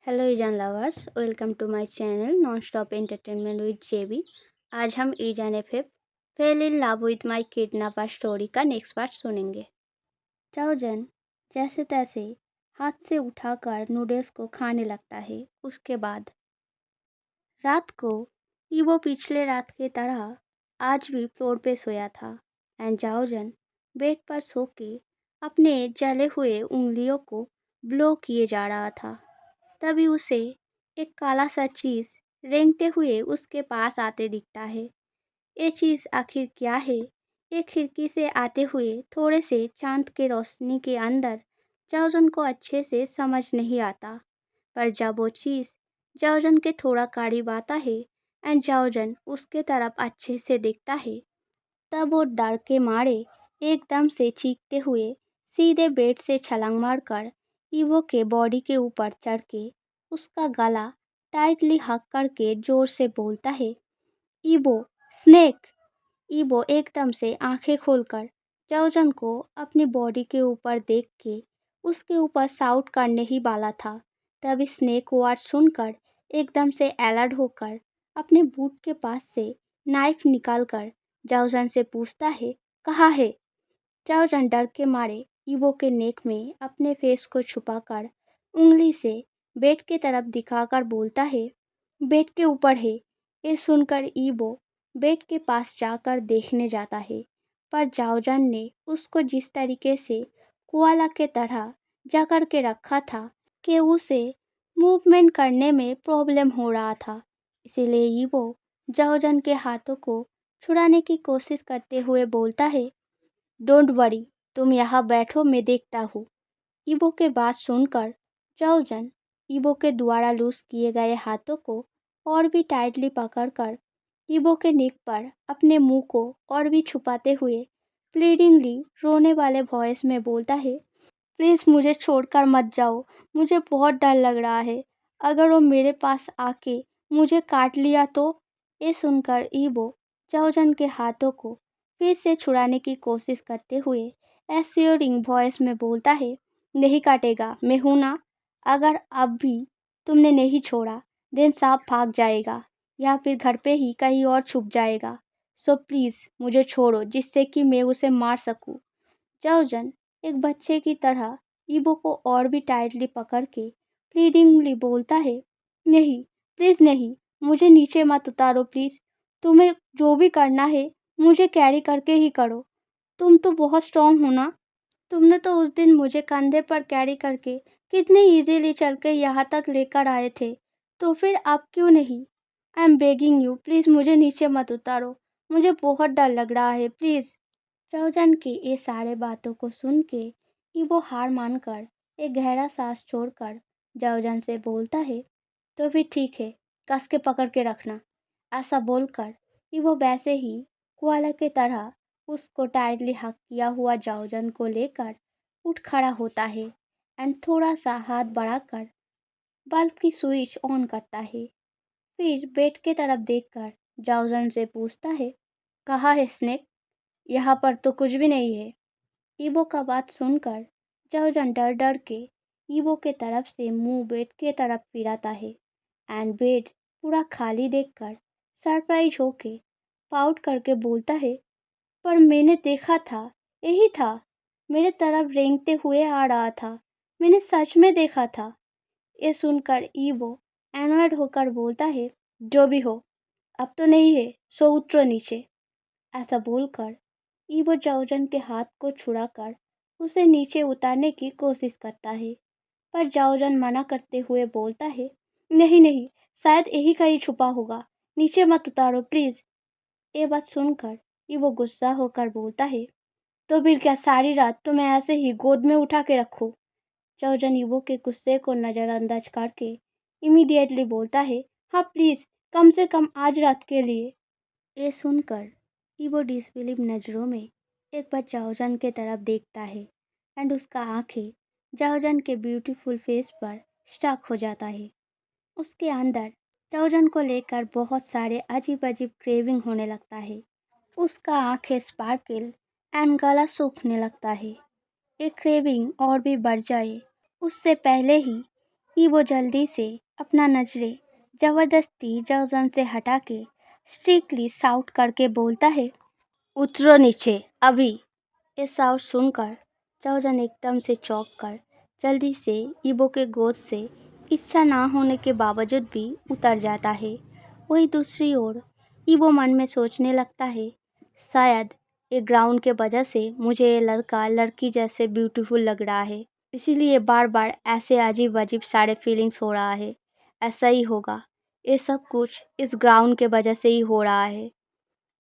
Hello ईजान lovers, welcome to my channel non stop entertainment with JB. आज हम ईजान FF fell in love with my kidnapper story का next part सुनेंगे। चाओजन जैसे तैसे हाथ से उठाकर नूडल्स को खाने लगता है। उसके बाद रात को ईवो पिछले रात की तरह आज भी फ्लोर पे सोया था एंड जाओजन बेड पर सो के अपने जले हुए उंगलियों को ब्लो किए जा रहा था। तभी उसे एक काला सा चीज़ रेंगते हुए उसके पास आते दिखता है। ये चीज़ आखिर क्या है? ये खिड़की से आते हुए थोड़े से चांद के रोशनी के अंदर जाओजन को अच्छे से समझ नहीं आता। पर जब वो चीज़ जाओजन के थोड़ा करीब आता है एंड जाओजन उसके तरफ अच्छे से देखता है, तब वो डर के मारे एकदम से चीखते हुए सीधे बेड से छलांग मारकर ईवो के बॉडी के ऊपर चढ़ के उसका गला टाइटली हक करके जोर से बोलता है, ईवो स्नेक। ईवो एकदम से आंखें खोलकर जाओजन को अपनी बॉडी के ऊपर देख के उसके ऊपर साउट करने ही वाला था। तभी स्नेक वर्ड सुनकर एकदम से अलर्ट होकर अपने बूट के पास से नाइफ निकालकर जाओजन से पूछता है, कहाँ है? जाओजन डर के मारे ईवो के नेक में अपने फेस को छुपाकर उंगली से बेड की तरफ दिखाकर बोलता है, बेड के ऊपर है। ये सुनकर ईवो बेड के पास जाकर देखने जाता है, पर जाओजन ने उसको जिस तरीके से कोआला के तरह जकड़ के रखा था कि उसे मूवमेंट करने में प्रॉब्लम हो रहा था। इसीलिए ईवो जाओजन के हाथों को छुड़ाने की कोशिश करते हुए बोलता है, डोंट वरी, तुम यहाँ बैठो, मैं देखता हूँ। ईवो के बात सुनकर जाओजन ईवो के द्वारा लूज किए गए हाथों को और भी टाइटली पकड़कर ईवो के नेक पर अपने मुंह को और भी छुपाते हुए प्लीडिंगली रोने वाले वॉइस में बोलता है, प्लीज़ मुझे छोड़कर मत जाओ, मुझे बहुत डर लग रहा है। अगर वो मेरे पास आके मुझे काट लिया तो? ये सुनकर ईवो जाओजन के हाथों को फिर से छुड़ाने की कोशिश करते हुए एश्योरिंग वॉइस में बोलता है, नहीं काटेगा, मैं हूं ना। अगर अब भी तुमने नहीं छोड़ा देन सांप भाग जाएगा या फिर घर पे ही कहीं और छुप जाएगा। सो प्लीज़ मुझे छोड़ो जिससे कि मैं उसे मार सकूं। जाओजन एक बच्चे की तरह ईवो को और भी टाइटली पकड़ के प्लीडिंगली बोलता है, नहीं, प्लीज़ नहीं, मुझे नीचे मत उतारो प्लीज़। तुम्हें जो भी करना है मुझे कैरी करके ही करो। तुम तो बहुत स्ट्रांग हो ना। तुमने तो उस दिन मुझे कंधे पर कैरी करके कितने इजीली चल के यहाँ तक लेकर आए थे, तो फिर अब क्यों नहीं? I am begging you, please मुझे नीचे मत उतारो, मुझे बहुत डर लग रहा है, प्लीज़। जाओजन की ये सारे बातों को सुन के ईवो हार मानकर एक गहरा सांस छोड़कर जाओजन से बोलता है, तो फिर ठीक है, कस के पकड़ के रखना। ऐसा बोलकर ईवो वैसे ही कोआला की तरह उसको टाइटली हक किया हुआ जाओजन को लेकर उठ खड़ा होता है एंड थोड़ा सा हाथ बढ़ाकर बल्ब की स्विच ऑन करता है। फिर बेड की तरफ देखकर जाओजन से पूछता है, कहाँ है स्नेक? यहाँ पर तो कुछ भी नहीं है। ईवो का बात सुनकर जाओजन डर डर के ईवो के तरफ से मुंह बेड के तरफ फिराता है एंड बेड पूरा खाली देखकर सरप्राइज होके पाउट करके बोलता है, पर मैंने देखा था, यही था, मेरे तरफ रेंगते हुए आ रहा था, मैंने सच में देखा था। ये सुनकर ईवो एनॉयड होकर बोलता है, जो भी हो, अब तो नहीं है, सो उतरो नीचे। ऐसा बोलकर ईवो जाओजन के हाथ को छुड़ाकर उसे नीचे उतारने की कोशिश करता है, पर जाओजन मना करते हुए बोलता है, नहीं नहीं, शायद यही कहीं छुपा होगा, नीचे मत उतारो प्लीज़। ये बात सुनकर ईवो गुस्सा होकर बोलता है, तो फिर क्या सारी रात तुम्हें ऐसे ही गोद में उठा के रखूं? जाओजन ईवो के गुस्से को नज़रअंदाज करके इमीडिएटली बोलता है, हाँ प्लीज़, कम से कम आज रात के लिए। ये सुनकर ईवो डिसबिलीव नज़रों में एक बार जाओजन के तरफ देखता है एंड उसका आंखें जाओजन के ब्यूटीफुल फेस पर स्टक हो जाता है। उसके अंदर जाओजन को लेकर बहुत सारे अजीब अजीब क्रेविंग होने लगता है। उसका आंखें स्पार्कल एंड गला सूखने लगता है। ये क्रेविंग और भी बढ़ जाए उससे पहले ही ईवो जल्दी से अपना नजरें जबरदस्ती जाओजन से हटा के स्ट्रिक्टली साउट करके बोलता है, उतरो नीचे अभी। ये साउट सुनकर जाओजन एकदम से चौंक कर जल्दी से ईवो के गोद से इच्छा ना होने के बावजूद भी उतर जाता है। वहीं दूसरी ओर ईवो मन में सोचने लगता है, शायद ये ग्राउंड के वजह से मुझे ये लड़का लड़की जैसे ब्यूटीफुल लग रहा है, इसीलिए बार बार ऐसे अजीब अजीब सारे फीलिंग्स हो रहा है। ऐसा ही होगा, ये सब कुछ इस ग्राउंड के वजह से ही हो रहा है।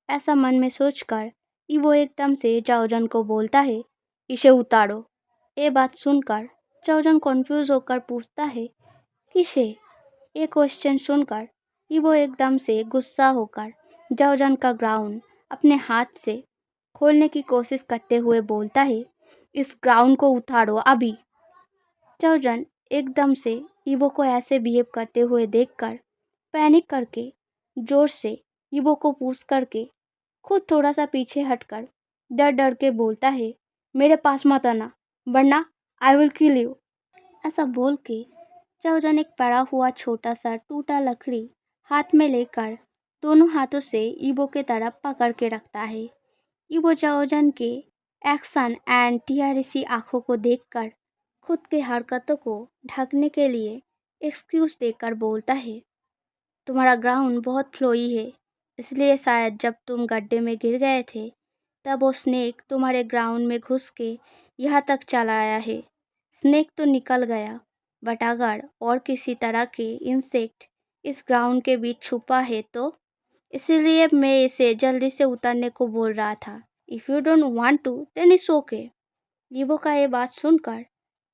ऐसा मन में सोचकर वो एकदम से जाओजन को बोलता है, इसे उतारो। ये बात सुनकर जाओजन कंफ्यूज होकर पूछता है, किसे? ये क्वेश्चन सुनकर वो एकदम से गुस्सा होकर जाओजन का ग्राउंड अपने हाथ से खोलने की कोशिश करते हुए बोलता है, इस ग्राउंड को उतारो अभी। जाओजन एकदम से ईवो को ऐसे बिहेव करते हुए देखकर पैनिक करके जोर से ईवो को पुश करके खुद थोड़ा सा पीछे हटकर डर डर के बोलता है, मेरे पास मत आना, वरना आई विल किल यू। ऐसा बोल के जाओजन एक पड़ा हुआ छोटा सा टूटा लकड़ी हाथ में लेकर दोनों हाथों से ईवो के तरफ पकड़ के रखता है। ईवो जाओजन के एक्शन एंड टीआरसी आंखों को देखकर खुद के हरकतों को ढकने के लिए एक्सक्यूज देकर बोलता है, तुम्हारा ग्राउंड बहुत फ्लोई है, इसलिए शायद जब तुम गड्ढे में गिर गए थे तब वो स्नेक तुम्हारे ग्राउंड में घुस के यहाँ तक चला आया है। स्नेक तो निकल गया, बट अगर और किसी तरह के इंसेक्ट इस ग्राउंड के बीच छुपा है तो इसीलिए मैं इसे जल्दी से उतरने को बोल रहा था। If you don't want to then it's okay. लीबो का ये बात सुनकर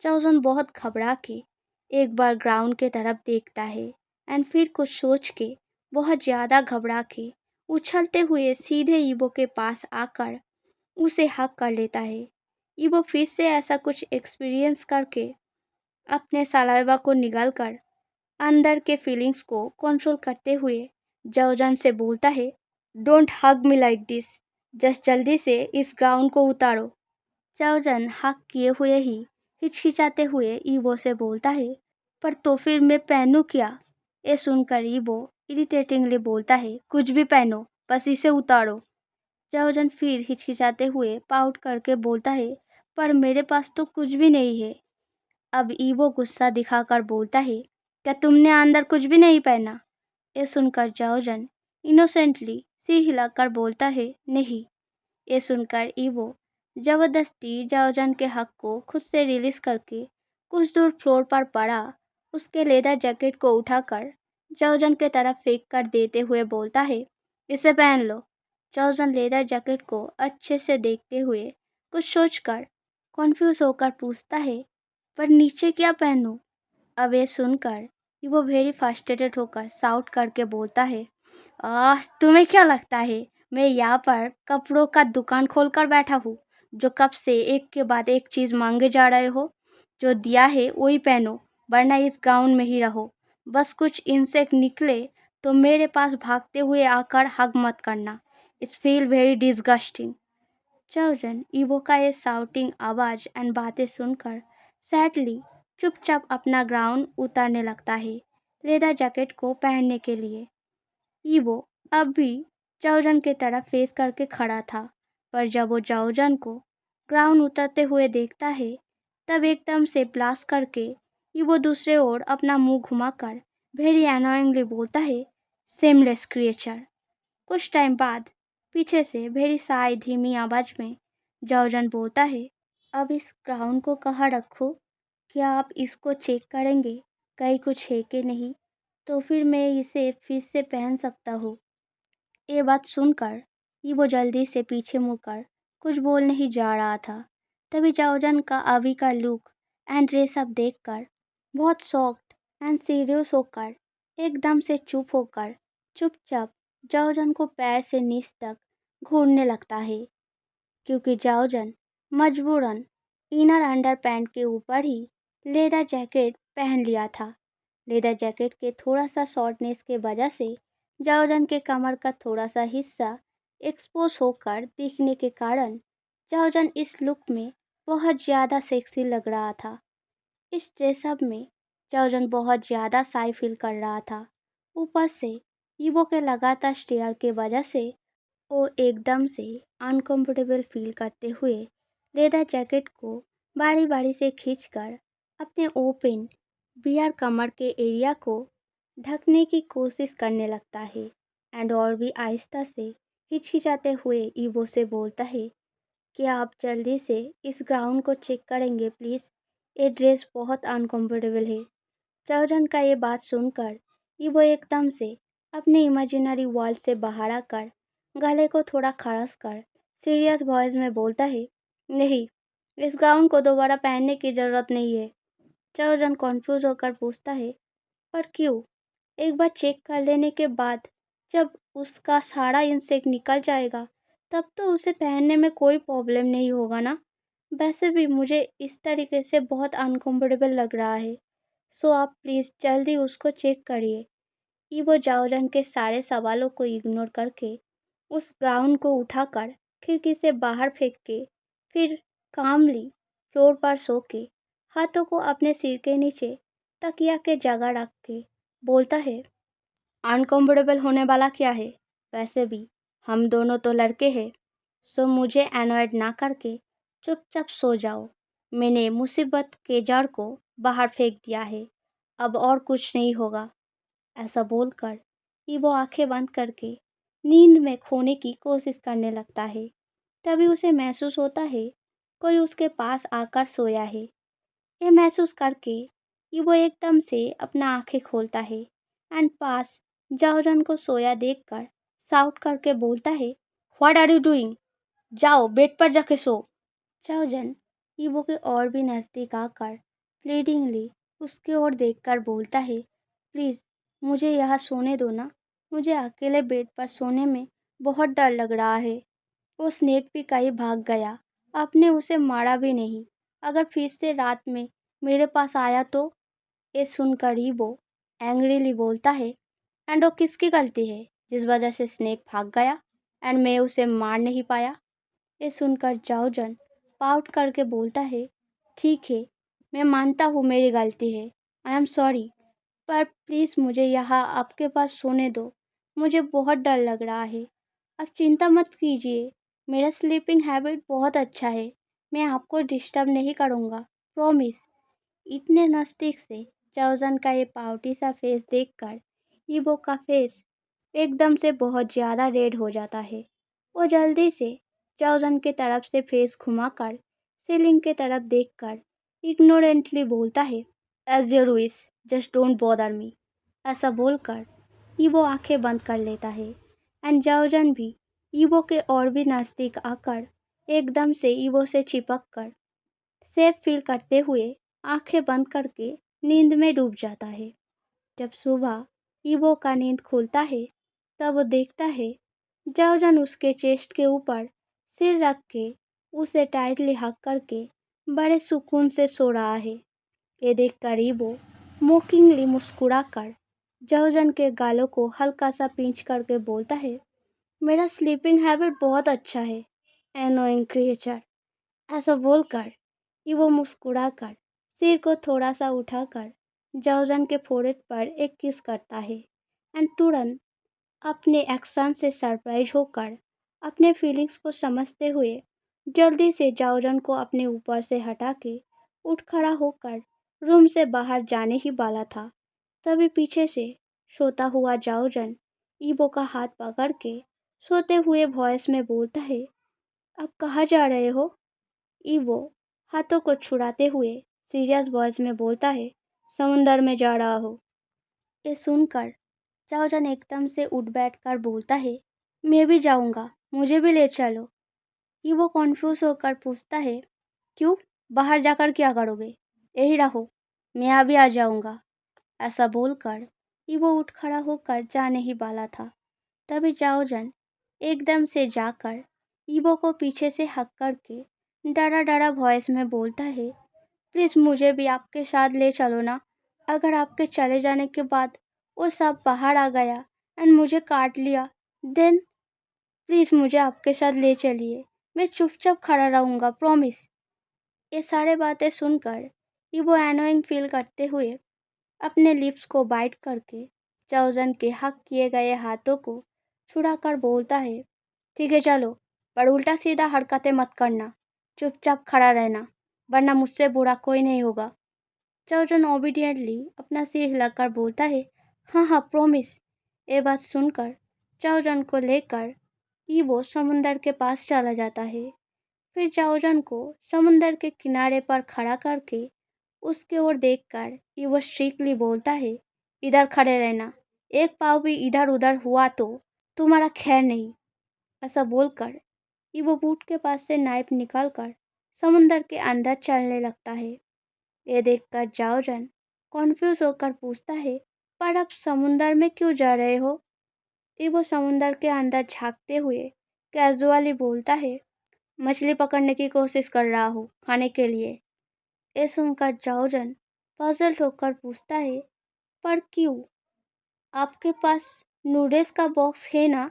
चाउजन बहुत घबरा के एक बार ग्राउंड के तरफ देखता है एंड फिर कुछ सोच के बहुत ज़्यादा घबरा के उछलते हुए सीधे ईबो के पास आकर उसे हक कर लेता है। ईबो फिर से ऐसा कुछ एक्सपीरियंस करके अपने सलाइवा को निगल कर अंदर के फीलिंग्स को कंट्रोल करते हुए जाओजन से बोलता है, don't hug me like this, just जल्दी से इस ग्राउंड को उतारो। जाओजन हक किए हुए ही हिचकिचाते हुए ईबो से बोलता है, पर तो फिर मैं पहनूं क्या? ये सुनकर ईबो इरिटेटिंगली बोलता है, कुछ भी पहनो, बस इसे उतारो। जाओजन फिर हिचकिचाते हुए पाउट करके बोलता है, पर मेरे पास तो कुछ भी नहीं है। अब ईवो गुस्सा दिखाकर बोलता है, क्या तुमने अंदर कुछ भी नहीं पहना? ये सुनकर जाओजन इनोसेंटली सिर हिलाकर बोलता है, नहीं। ये सुनकर ईवो जबरदस्ती जाओजन के हक को खुद से रिलीज करके कुछ दूर फ्लोर पर पड़ा उसके लेदर जैकेट को उठाकर जाओजन के तरफ फेंक कर देते हुए बोलता है, इसे पहन लो। जाओजन लेदर जैकेट को अच्छे से देखते हुए कुछ सोचकर कॉन्फ्यूज होकर पूछता है, पर नीचे क्या पहनूं? अब ये सुनकर वो वेरी फ्रस्ट्रेटेड होकर साउट करके बोलता है, तुम्हें क्या लगता है मैं यहाँ पर कपड़ों का दुकान खोलकर बैठा हूँ जो कब से एक के बाद एक चीज़ मांगे जा रहे हो? जो दिया है वही पहनो, वरना इस ग्राउंड में ही रहो। बस कुछ इंसेक्ट निकले तो मेरे पास भागते हुए आकर हग मत करना। It's feel very disgusting. जाओजन ईवो का ये साउटिंग आवाज़ एंड बातें सुनकर सैडली चुपचाप अपना ग्राउंड उतारने लगता है लेदर जैकेट को पहनने के लिए। ईवो अब भी जाओजन की तरफ फेस करके खड़ा था, पर जब वो जाओजन को ग्राउंड उतरते हुए देखता है तब एकदम से ब्लास्ट करके ईवो दूसरे ओर अपना मुंह घुमाकर वेरी अनोइंगली बोलता है, सेमलेस क्रिएचर। कुछ टाइम बाद पीछे से वेरी साई धीमी आवाज़ में जाओजन बोलता है, अब इस ग्राउंड को कहाँ रखूँ? क्या आप इसको चेक करेंगे कहीं कुछ है कि नहीं? तो फिर मैं इसे फिर से पहन सकता हूँ। ये बात सुनकर ही वो जल्दी से पीछे मुड़कर कुछ बोल नहीं जा रहा था। तभी जाओजन का अभी का लुक एंड ड्रेस अप देखकर बहुत शॉक्ड एंड सीरियस होकर एकदम से चुप होकर चुपचाप जाओजन को पैर से नीच तक घूरने लगता है, क्योंकि जाओजन मजबूरन इनर अंडर पैंट के ऊपर ही लेदर जैकेट पहन लिया था। लेदर जैकेट के थोड़ा सा शॉर्टनेस के वजह से जाओजन के कमर का थोड़ा सा हिस्सा एक्सपोज होकर दिखने के कारण जाओजन इस लुक में बहुत ज़्यादा सेक्सी लग रहा था। इस ड्रेसअप में चाओजन बहुत ज़्यादा शाय फील कर रहा था। ऊपर से ईवो के लगातार स्टेयर की वजह से वो एकदम से अनकंफर्टेबल फील करते हुए लेदर जैकेट को बारी बारी से खींचकर अपने ओपन बियर कमर के एरिया को ढकने की कोशिश करने लगता है एंड और भी आहिस्ता से हिचकिचाते हुए ईवो से बोलता है कि आप जल्दी से इस ग्राउंड को चेक करेंगे प्लीज़, ये ड्रेस बहुत अनकंफर्टेबल है। चाओजन का ये बात सुनकर ईवो एकदम से अपने इमेजिनरी वर्ल्ड से बाहर आकर गले को थोड़ा खड़ास कर सीरियस वॉइस में बोलता है, नहीं, इस गाउन को दोबारा पहनने की ज़रूरत नहीं है। चाओजन कॉन्फ्यूज होकर पूछता है, पर क्यों? एक बार चेक कर लेने के बाद जब उसका सारा इंसेक्ट निकल जाएगा तब तो उसे पहनने में कोई प्रॉब्लम नहीं होगा ना। वैसे भी मुझे इस तरीके से बहुत अनकंफर्टेबल लग रहा है, सो आप प्लीज़ जल्दी उसको चेक करिए। ईवो जाओजन के सारे सवालों को इग्नोर करके उस गाउन को उठाकर खिड़की से बाहर फेंक के फिर कामली फ्लोर पर सो के हाथों को अपने सिर के नीचे तकिया के जगह रख के बोलता है, अनकंफर्टेबल होने वाला क्या है? वैसे भी हम दोनों तो लड़के हैं, सो मुझे अनॉयड ना करके चुपचाप सो जाओ। मैंने मुसीबत के जड़ को बाहर फेंक दिया है, अब और कुछ नहीं होगा। ऐसा बोलकर ईवो आंखें बंद करके नींद में खोने की कोशिश करने लगता है। तभी उसे महसूस होता है कोई उसके पास आकर सोया है। ये महसूस करके ईवो एकदम से अपना आंखें खोलता है एंड पास जाओजन को सोया देखकर साउट करके बोलता है, व्हाट आर यू डूइंग? जाओ बेड पर जाके सो। जाओजन ईवो के और भी नज़दीक आकर प्लीडिंगली उसकी ओर देखकर बोलता है, प्लीज़ मुझे यहाँ सोने दो ना, मुझे अकेले बेड पर सोने में बहुत डर लग रहा है। वो स्नेक भी कहीं भाग गया, आपने उसे मारा भी नहीं, अगर फिर से रात में मेरे पास आया तो? ये सुनकर ही वो एंग्रीली बोलता है, एंड वो किसकी गलती है जिस वजह से स्नेक भाग गया एंड मैं उसे मार नहीं पाया? ये सुनकर जाओजन पाउट करके बोलता है, ठीक है, मैं मानता हूँ मेरी गलती है, आई एम सॉरी, पर प्लीज़ मुझे यहाँ आपके पास सोने दो, मुझे बहुत डर लग रहा है। आप चिंता मत कीजिए, मेरा स्लीपिंग हैबिट बहुत अच्छा है, मैं आपको डिस्टर्ब नहीं करूँगा, प्रॉमिस। इतने नज़दीक से चाओजन का ये पाउटी सा फेस देखकर ईवो का फेस एकदम से बहुत ज़्यादा रेड हो जाता है। वो जल्दी से चाओजन के तरफ से फेस घुमाकर सीलिंग के तरफ देखकर इग्नोरेंटली बोलता है, as your wish, just don't bother me. ऐसा बोलकर ईवो आंखें बंद कर लेता है एंड जाओजन भी ईवो के और भी नज़दीक आकर एकदम से ईवो से चिपक कर सेफ फील करते हुए आंखें बंद करके नींद में डूब जाता है। जब सुबह ईवो का नींद खुलता है तब वो देखता है जाओजन उसके चेस्ट के ऊपर सिर रख के उसे टाइटली हग करके बड़े सुकून से सो रहा है। ये देखकर ईवो मोकिंगली मुस्कुराकर जाओजन के गालों को हल्का सा पिंच करके बोलता है, मेरा स्लीपिंग हैबिट बहुत अच्छा है, एनोइंग क्रिएचर। ऐसा बोलकर वो मुस्कुराकर सिर को थोड़ा सा उठाकर जाओजन के फोrehead पर एक किस करता है एंड तुरंत अपने एक्शन से सरप्राइज होकर अपने फीलिंग्स को समझते हुए जल्दी से जाओजन को अपने ऊपर से हटा के उठ खड़ा होकर रूम से बाहर जाने ही वाला था। तभी पीछे से सोता हुआ जाओजन ईवो का हाथ पकड़ के सोते हुए वॉइस में बोलता है, आप कहाँ जा रहे हो? ईवो हाथों को छुड़ाते हुए सीरियस वॉइस में बोलता है, समुंदर में जा रहा हो। ये सुनकर चाओजन एकदम से उठ बैठकर बोलता है, मैं भी जाऊंगा, मुझे भी ले चलो। ईवो कॉन्फ्यूज होकर पूछता है, क्यों? बाहर जाकर क्या करोगे? यही रहो, मैं अभी आ जाऊंगा। ऐसा बोलकर ईवो उठ खड़ा होकर जाने ही वाला था। तभी जाओजन एकदम से जाकर ईवो को पीछे से हक करके डरा डरा वॉइस में बोलता है, प्लीज़ मुझे भी आपके साथ ले चलो ना। अगर आपके चले जाने के बाद वो सब बाहर आ गया एंड मुझे काट लिया, देन प्लीज़ मुझे आपके साथ ले चलिए, मैं चुपचाप खड़ा रहूँगा, प्रॉमिस। ये सारे बातें सुनकर वो एनोइंग फील करते हुए अपने लिप्स को बाइट करके चाओजन के हक किए गए हाथों को छुड़ाकर बोलता है, ठीक है चलो, पर उल्टा सीधा हरकतें मत करना, चुपचाप खड़ा रहना, वरना मुझसे बुरा कोई नहीं होगा। चाओजन ओबीडियंटली अपना सिर हिलाकर बोलता है, हाँ हाँ प्रॉमिस। ये बात सुनकर चाओजन को लेकर ईवो समुंदर के पास चला जाता है। फिर चाओजन को समुंदर के किनारे पर खड़ा करके उसके ओर देखकर ईवो स्ट्रिक्टली बोलता है, इधर खड़े रहना, एक पाँव भी इधर उधर हुआ तो तुम्हारा खैर नहीं। ऐसा बोलकर ईवो बूट के पास से नाइफ निकालकर समुंदर के अंदर चलने लगता है। ये देखकर चाओजन कॉन्फ्यूज होकर पूछता है, पर आप समुंदर में क्यों जा रहे हो? ईवो समुंदर के अंदर झांकते हुए कैजुअली बोलता है, मछली पकड़ने की कोशिश कर रहा हूँ खाने के लिए। ये सुनकर चाओजन पजल्ड होकर पूछता है, पर क्यों? आपके पास नूडल्स का बॉक्स है ना?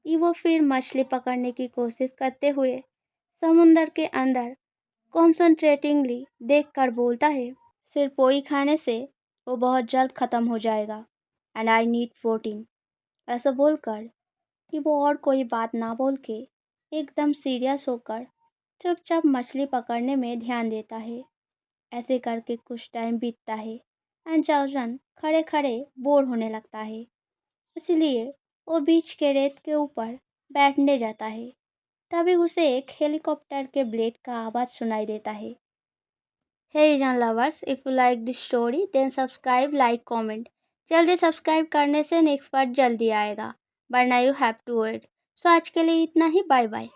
ईवो फिर मछली पकड़ने की कोशिश करते हुए समुंदर के अंदर कॉन्सेंट्रेटिंगली देखकर बोलता है, सिर्फ पोई खाने से वो बहुत जल्द ख़त्म हो जाएगा एंड आई नीड प्रोटीन। ऐसा बोलकर कि वो और कोई बात ना बोल के एकदम सीरियस होकर चुपचाप मछली पकड़ने में ध्यान देता है। ऐसे करके कुछ टाइम बीतता है एंड चाओजन खड़े खड़े बोर होने लगता है, इसलिए वो बीच के रेत के ऊपर बैठने जाता है। तभी उसे एक हेलीकॉप्टर के ब्लेड का आवाज़ सुनाई देता है। हे रीजन lovers, if you like this story then subscribe, like, comment. जल्दी सब्सक्राइब करने से नेक्स्ट पार्ट जल्दी आएगा, वरना you have to wait. So आज के लिए इतना ही, बाय बाय।